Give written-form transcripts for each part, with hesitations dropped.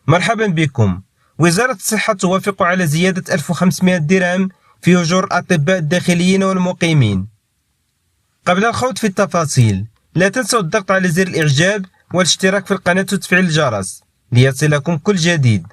مرحبا بكم. وزارة الصحة توافق على زيادة 1500 درهم في أجور الأطباء الداخليين والمقيمين. قبل الخوض في التفاصيل لا تنسوا الضغط على زر الإعجاب والاشتراك في القناة وتفعيل الجرس ليصلكم كل جديد.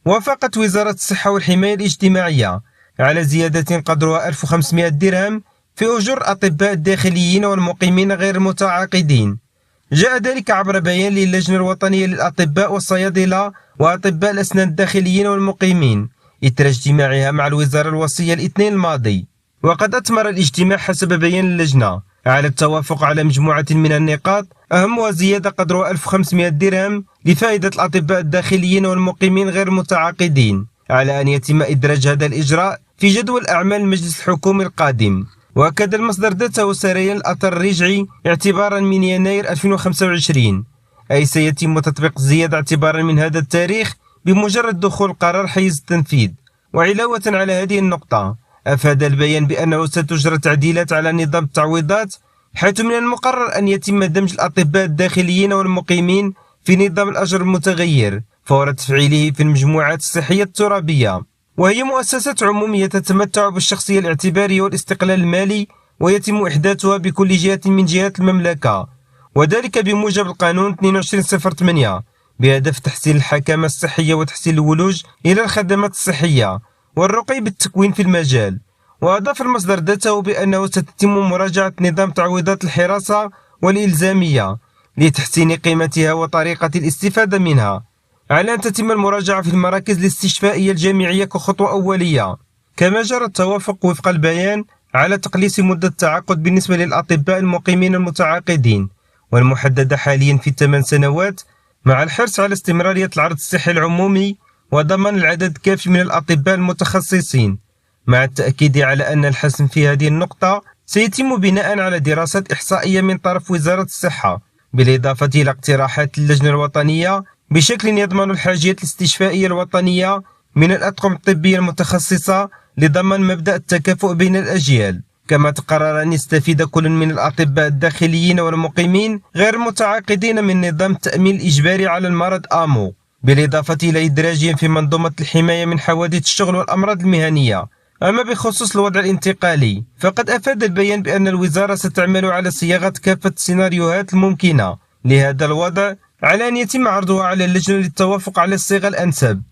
وافقت وزارة الصحة والحماية الاجتماعية على زيادة قدرها 1500 درهم في أجور الأطباء الداخليين والمقيمين غير المتعاقدين. جاء ذلك عبر بيان للجنة الوطنية للأطباء والصيادلة وأطباء الأسنان الداخليين والمقيمين إثر اجتماعها مع الوزارة الوصية الاثنين الماضي. وقد أثمر الاجتماع حسب بيان اللجنة على التوافق على مجموعة من النقاط، أهمها زيادة قدرها 1500 درهم لفائدة الأطباء الداخليين والمقيمين غير المتعاقدين، على أن يتم إدراج هذا الإجراء في جدول أعمال المجلس الحكومي القادم. وأكد المصدر ذاته سريان الأثر الرجعي اعتبارا من يناير 2025، أي سيتم تطبيق الزيادة اعتبارا من هذا التاريخ بمجرد دخول قرار حيز التنفيذ. وعلاوة على هذه النقطة، أفاد البيان بأنه ستجرى تعديلات على نظام التعويضات، حيث من المقرر أن يتم دمج الأطباء الداخليين والمقيمين في نظام الأجر المتغير فور تفعيله في المجموعات الصحية الترابية، وهي مؤسسات عمومية تتمتع بالشخصية الاعتبارية والاستقلال المالي، ويتم إحداثها بكل جهة من جهات المملكة، وذلك بموجب القانون 2208 بهدف تحسين الحكامة الصحية وتحسين الولوج إلى الخدمات الصحية والرقي بالتكوين في المجال. وأضاف المصدر ذاته بأنه ستتم مراجعة نظام تعويضات الحراسة والإلزامية لتحسين قيمتها وطريقة الاستفادة منها، على أن تتم المراجعة في المراكز الاستشفائية الجامعية كخطوة أولية. كما جرى التوافق وفق البيان على تقليص مدة التعاقد بالنسبة للأطباء المقيمين المتعاقدين، والمحددة حاليا في 8 سنوات، مع الحرص على استمرارية العرض الصحي العمومي وضمان العدد الكافي من الأطباء المتخصصين، مع التأكيد على أن الحسم في هذه النقطة سيتم بناء على دراسات إحصائية من طرف وزارة الصحة، بالإضافة إلى اقتراحات اللجنة الوطنية بشكل يضمن الحاجية الاستشفائية الوطنية من الأطقم الطبية المتخصصة لضمان مبدأ التكافؤ بين الأجيال. كما تقرر أن يستفيد كل من الأطباء الداخليين والمقيمين غير المتعاقدين من نظام التأمين الإجباري على المرض آمو، بالإضافة إلى إدراجهم في منظومة الحماية من حوادث الشغل والأمراض المهنية. أما بخصوص الوضع الانتقالي، فقد أفاد البيان بأن الوزارة ستعمل على صياغة كافة السيناريوهات الممكنة لهذا الوضع، على أن يتم عرضها على اللجنة للتوافق على الصيغة الأنسب.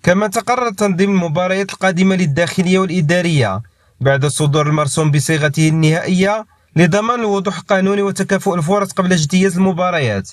كما تقرر تنظيم المباريات القادمة للداخلية والإدارية بعد صدور المرسوم بصيغته النهائية لضمان الوضوح القانوني وتكافؤ الفرص قبل اجتياز المباريات.